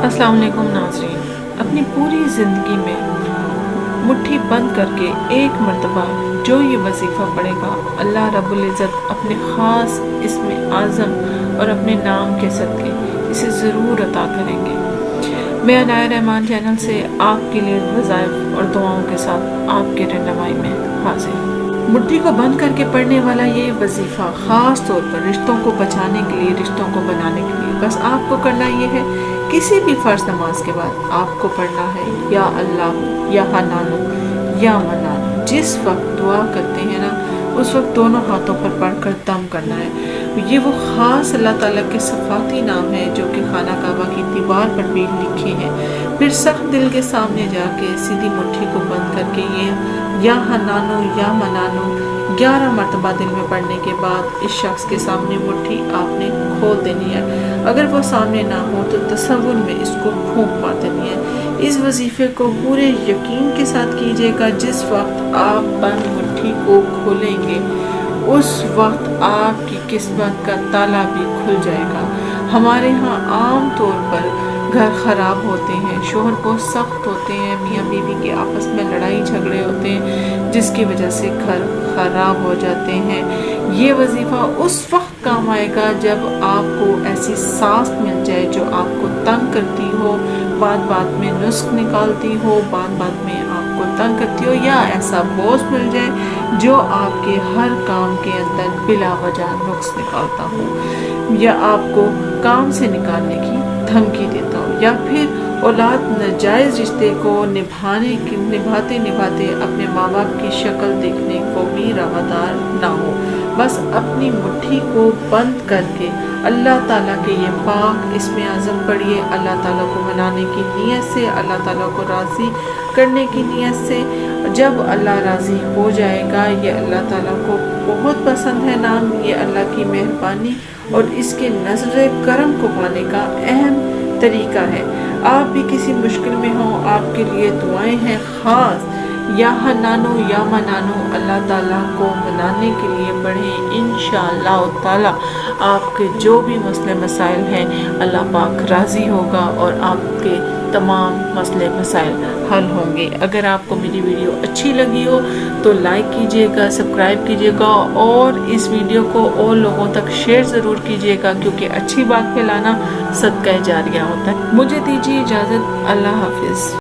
अस्सलाम वालेकुम नाज़रीन, अपनी पूरी ज़िंदगी में मुट्ठी बंद करके एक मर्तबा जो ये वजीफ़ा पढ़ेगा, अल्लाह रब्बुल इज़्ज़त अपने ख़ास इस्म आज़म और अपने नाम के सदक़े इसे ज़रूर अता करेंगे। मैं अनाया रहमान चैनल से आपके लिए वज़ाइफ और दुआओं के साथ आपके रहनुमाई में हाजिर हूँ। मुट्ठी को बंद करके पढ़ने वाला ये वजीफ़ा ख़ास तौर पर रिश्तों को बचाने के लिए, रिश्तों को बनाने के लिए बस आपको करना ये है, किसी भी फ़र्ज़ नमाज के बाद आपको पढ़ना है या अल्लाह या हन्नानो या मन्नानो। जिस वक्त दुआ करते हैं ना, उस वक्त दोनों हाथों पर पढ़कर दम करना है। ये वो ख़ास अल्लाह ताला के सफ़ाती नाम है जो कि खाना काबा की दीवार पर भी लिखे हैं। फिर सख्त दिल के सामने जाके सीधी मुट्ठी को बंद करके ये या हन्नानो या मन्नानो 11 मरतबा दिल में पढ़ने के बाद इस शख्स के सामने मुट्ठी आपने खोल देनी है। अगर वो सामने ना हो तो तसव्वुर में इसको फूंक मार देनी है। इस वजीफे को पूरे यकीन के साथ कीजिएगा। जिस वक्त आप बंद मुट्ठी को खोलेंगे उस वक्त आपकी किस्मत का ताला भी खुल जाएगा। हमारे यहाँ आम तौर पर घर ख़राब होते हैं, शोहर बहुत सख्त होते हैं, मियाँ बीवी के आपस में लड़ाई झगड़े होते हैं जिसकी वजह से घर ख़राब हो जाते हैं। ये वजीफ़ा उस वक्त काम आएगा जब आपको ऐसी सास मिल जाए जो आपको तंग करती हो, बात बात में नुस्ख निकालती हो, बात बात में आपको तंग करती हो, या ऐसा बॉस मिल जाए जो आपके हर काम के अंदर बिला वजह नुक्स निकालता हो, या आपको काम से निकालने की धमकी देता हो, या फिर औलाद नाजायज़ रिश्ते को निभाते निभाते अपने माँ बाप की शक्ल देखने को भी रवादार ना हो। बस अपनी मुट्ठी को बंद करके अल्लाह ताला के ये पाक इसमें आज़म पढ़िए। अल्लाह ताला को मनाने की नीयत से, अल्लाह ताला को राज़ी करने की नीयत से। जब अल्लाह राज़ी हो जाएगा, ये अल्लाह ताला को बहुत पसंद है नाम, ये अल्लाह की मेहरबानी और इसके नज़र करम को पाने का अहम तरीका है। आप भी किसी मुश्किल में हो, आपके लिए दुआएं हैं ख़ास या हन्नानो या मन्नानो अल्लाह ताला को मनाने के लिए पढ़ें। इंशाअल्लाह ताला आपके जो भी मसले मसाइल हैं अल्लाह पाक राज़ी होगा और आपके तमाम मसले मसाइल हल होंगे। अगर आपको मेरी वीडियो अच्छी लगी हो तो लाइक कीजिएगा, सब्सक्राइब कीजिएगा और इस वीडियो को और लोगों तक शेयर ज़रूर कीजिएगा, क्योंकि अच्छी बात फैलाना सदका जारिया होता है। मुझे दीजिए इजाज़त। अल्लाह हाफिज़।